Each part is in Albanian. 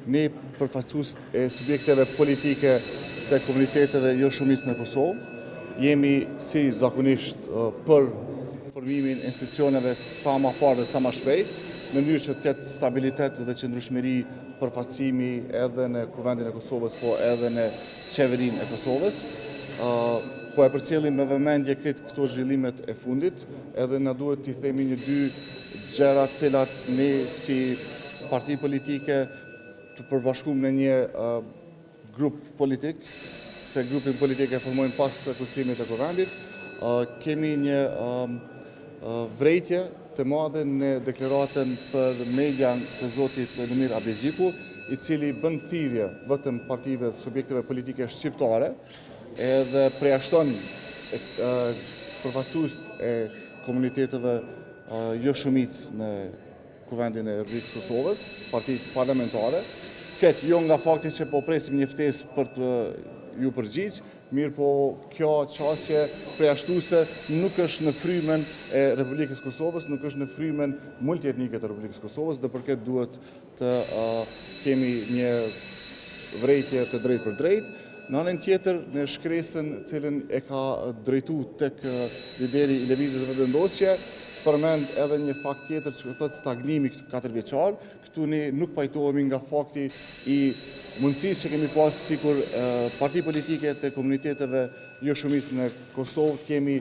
ne përfaqësues e subjekteve politike të komuniteteve jo shumicë në Kosovë, jemi si zakonisht për formimin e institucioneve sa më parë dhe sa më shpejt, në mënyrë që të ketë stabilitet dhe qëndrueshmëri përfaqësimi edhe në Kuvendin e Kosovës, po edhe në qeverinë e Kosovës. Po e përcjellim me vëmendje këto zhvillimet e fundit, edhe na duhet t'i themi një dy gjëra të cilat ne si parti politike të përbashkuar në një grup politik, se grupin politik e formojmë pas kustimit të Kuvendit, kemi një vrejtje të madhe në deklaratën për median të zotit Lumir Abdexhiku, i cili bën thirrje vetëm partive dhe subjekteve politike shqiptare, edhe përjashton përfaqësuesit e komuniteteve jo shumicë në Kuvendin e Republikës Kosovës, partitë parlamentare, këtë jo nga fakti që po presim një ftesë për të ju përgjigj, mirë po kjo çështje përjashtuese nuk është në frymën e Republikës Kosovës, nuk është në frymën multietnike të Republikës Kosovës, dhe për këtë duhet të kemi një vrejtje të drejtë për drejtë. Në anën tjetër, në shkresën cilën e ka drejtu tek lideri i lëvizjes vendosje, përmend edhe një fakt tjetër që thotë stagnimi 4 vjeçar. Këtu ne nuk pajtohemi nga fakti i mundësisë që kemi pas sikur parti politike të komuniteteve jo shumicë në Kosovë kemi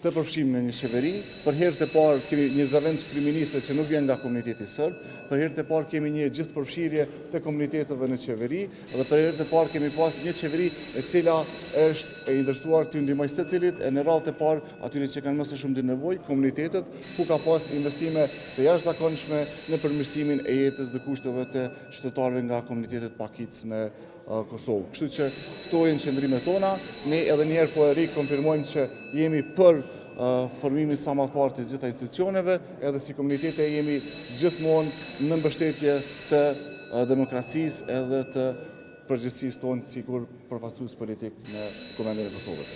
të përfshim në një qeveri. Për herë të parë kemi një zëvendës kryeministre që nuk vjen nga komuniteti serb, për herë të parë kemi një gjithë përfshirje të komuniteteve në qeveri, dhe për herë të parë kemi pas një qeveri e cila është e interesuar të ndihmojë secilit, e në radhë të parë atyre që kanë më së shumti nevojë, komunitetet, ku ka pas investime të jashtëzakonshme në përmirësimin e jetës dhe kushteve të qytetarëve nga komunitetet pakicë në Kosovë. Kështu që këto janë qëndrimet tona, ne edhe një herë po e rikonfirmojmë që jemi për formimin sa më të parë të gjitha institucioneve, edhe si komunitete jemi gjithmonë në mbështetje të demokracisë edhe të përgjegjësisë tonë sikur përfaqësues politik në Kuvendin e Kosovës.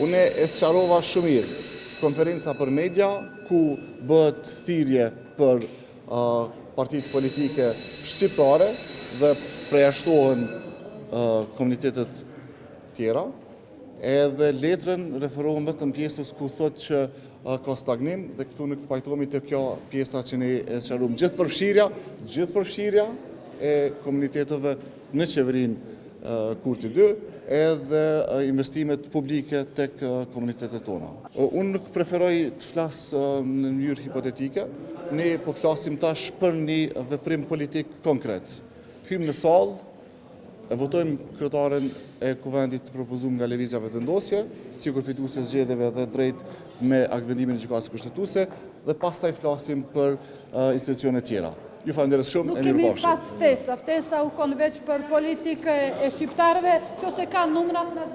Unë e sqarova shumë mirë konferenca për media ku bëhet thirrje për partitë politike shqiptare dhe përjashtohen komunitetet tjera, edhe letrën referohen vetëm pjesës ku thotë që ka stagnim, dhe këtu nuk pajtohemi te kjo pjesa që ne e sqarojmë. Gjithë përfshirja e komuniteteve në qeverinë Kurti 2, edhe investimet publike tek komunitetet tona. Unë nuk preferoj të flas në mënyrë hipotetike, ne po flasim tash për një veprim politik konkret. Hym në sallë, e votojmë kryetaren e Kuvendit të propozuar nga lëvizja vendosje, sikur fituese zgjedhjeve dhe drejt me aktvendimin e gjykatës kushtetuese, dhe pastaj flasim për institucione tjera. Ju falenderoj shumë e mirupafshim. Nuk kemi pas ftesa u kon veç për politikë e shqiptarëve, ose kanë numrat në